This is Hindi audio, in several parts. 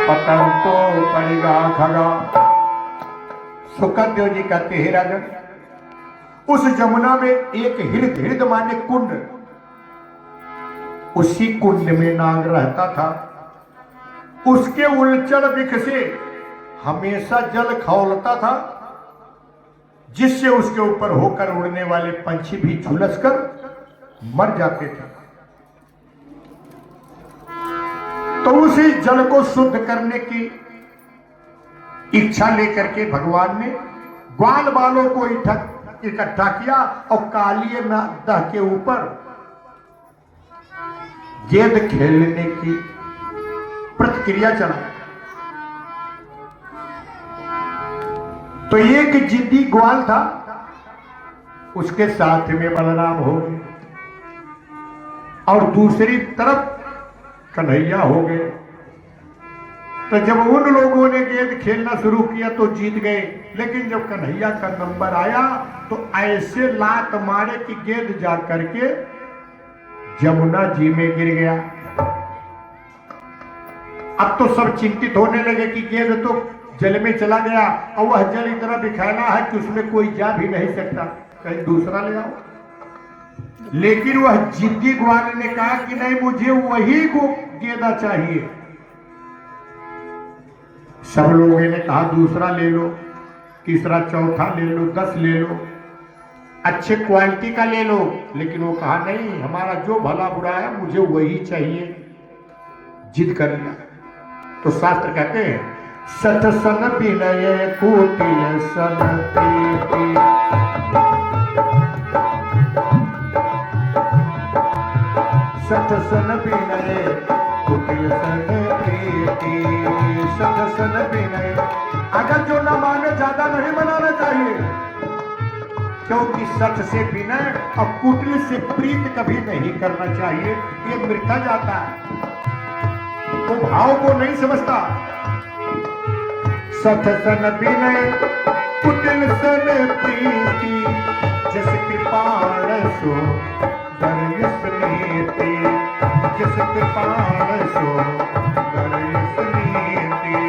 पतंतो परिगा खगा। सुखदेव जी कहते हैं राजन, उस जमुना में एक हृद, हृद माने कुंड, उसी कुंड में नाग रहता था। उसके उलचल बिख से हमेशा जल खौलता था, जिससे उसके ऊपर होकर उड़ने वाले पंछी भी झुलसकर मर जाते थे। तो उसी जल को शुद्ध करने की इच्छा लेकर के भगवान ने ग्वाल बालों को इकट्ठा किया और कालिए दह के ऊपर गेंद खेलने की प्रतिक्रिया चलाई। तो एक जिद्दी ग्वाल था, उसके साथ में बलराम हो गए और दूसरी तरफ कन्हैया हो गए। तो जब उन लोगों ने गेंद खेलना शुरू किया तो जीत गए, लेकिन जब कन्हैया का नंबर आया तो ऐसे लात मारे कि गेंद जा करके जमुना जी में गिर गया। अब तो सब चिंतित होने लगे कि गेंद तो जल में चला गया और वह जल इतना बिखैला है कि उसमें कोई जा भी नहीं सकता, कहीं दूसरा ले आओ। लेकिन वह जिद्दी ग्वाल ने कहा कि नहीं, मुझे वही को गेंदा चाहिए। सब लोगों ने कहा दूसरा ले लो, तीसरा चौथा ले लो, 10 ले लो, अच्छे क्वालिटी का ले लो। लेकिन वो कहा नहीं, हमारा जो भला बुरा है मुझे वही चाहिए, जिद कर लिया। तो शास्त्र कहते हैं, सत सन विनय कुटिल सन प्रीति, सत सन विनय कुटिल सन प्रीति, सत सन विनय। अगर जो न माने ज्यादा नहीं बनाना चाहिए, क्योंकि सत से विनय और कुटिल से प्रीत कभी नहीं करना चाहिए, ये मृता जाता है, वो भाव को नहीं समझता। सत सन विनय कुटिल सन प्रीति, जस कृपाण सो दर्यस नीति, जस कृपाण सो दर्यस नीति।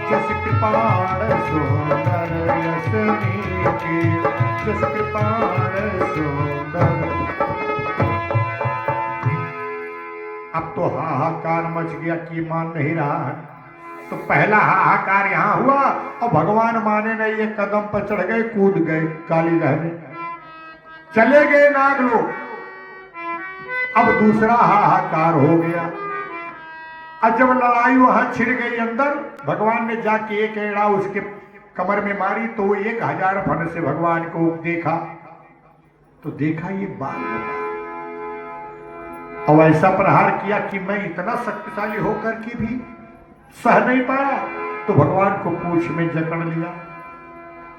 जस कृपाण सो दर्यस नीति, जस कृपाण सो दर्यस। अब तो हाहाकार मच गया कि मान नहीं रहा है। तो पहला हाहाकार यहां हुआ और भगवान माने नहीं, एक कदम पर चढ़ गए, कूद गए काली रहने, चले गए नाग लोग। अब दूसरा हाहाकार हो गया। और जब लड़ाई वहां छिड़ गई अंदर, भगवान ने जाके एक एड़ा उसके कमर में मारी तो वो 1000 फन से भगवान को देखा। तो देखा ये बाल और ऐसा प्रहार किया कि मैं इतना शक्तिशाली होकर के भी सह नहीं पाया। तो भगवान को पूंछ में जकड़ लिया।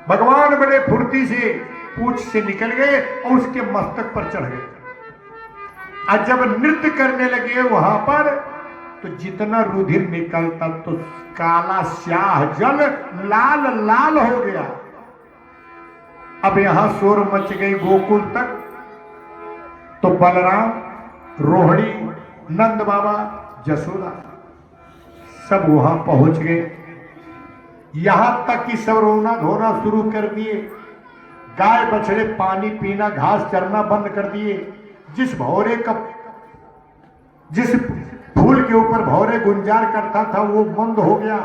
भगवान बड़े फुर्ती से पूंछ से निकल गए और उसके मस्तक पर चढ़ गए। और जब नृत्य करने लगे वहां पर, तो जितना रुधिर निकलता तो काला स्याह जल लाल लाल हो गया। अब यहां शोर मच गई गोकुल तक। तो बलराम, रोहिणी, नंद बाबा, जसोदा सब वहां पहुंच गए। यहां तक कि सब रोना धोना शुरू कर दिए। गाय बछड़े पानी पीना, घास चरना बंद कर दिए। जिस फूल के ऊपर भौरे गुंजार करता था वो बंद हो गया।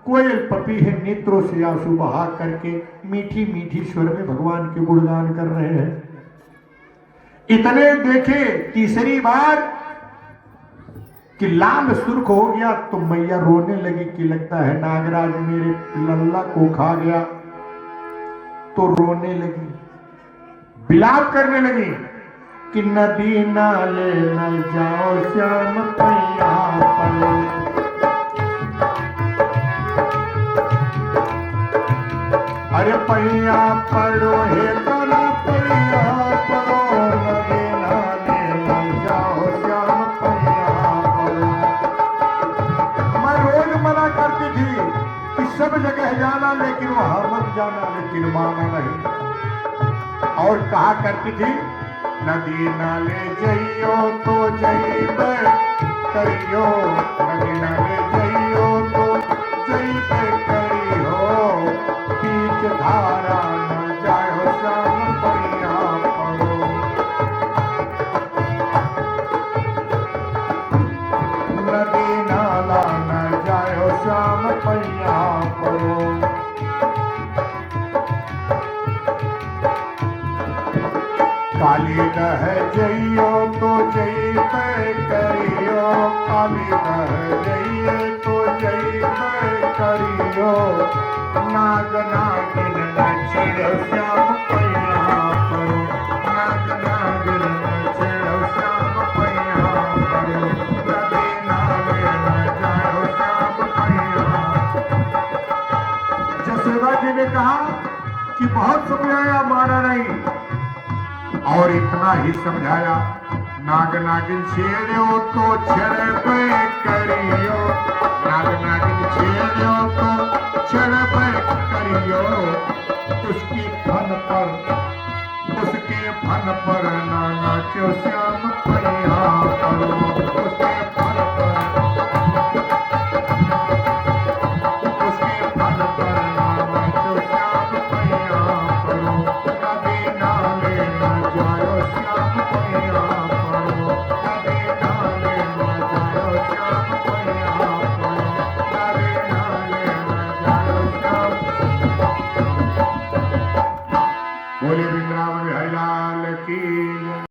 कोयल पपी है नेत्रों से आंसू बहा करके मीठी मीठी स्वर में भगवान के गुणगान कर रहे हैं। इतने देखे तीसरी बार कि लाल सुर्ख हो गया तो मैया रोने लगी कि लगता है नागराज मेरे लल्ला को खा गया। तो रोने लगी, विलाप करने लगी कि नदी नाले न जाओ श्याम पैया पड़ो। अरे पैया पड़ो हे तना पैया पड़ो, नदी नाले न जाओ श्याम पैया पड़ो। मैं रोज मना करती थी कि सब जगह जाना लेकिन वहां मत जाना, लेकिन माना नहीं। और कहा करती थी नदी नाले जइयो तो पे करियो नगे नगे जइयो तो जई पे करियो बीच धारा न जायो श्याम पैया परो नदी नाला न जायो श्याम पैया परो काली दह जइयो तो जई पे करियो काली दह जइए तो जई पे करियो नाग नागिन न छेड़ो श्याम पैया परो नाग नागिन न छेड़ो श्याम पैया परो नदी नाले न जाओ श्याम पैया। जसोदा जी ने कहा कि बहुत समझाया माना नहीं और इतना ही समझाया नाग नागिन छेड़ो तो छेड़े पे करियो नाग नागिन छेड़ो तो छेड़े पे करियो उसके फन पर ना नाचो श्याम पैया परो उसके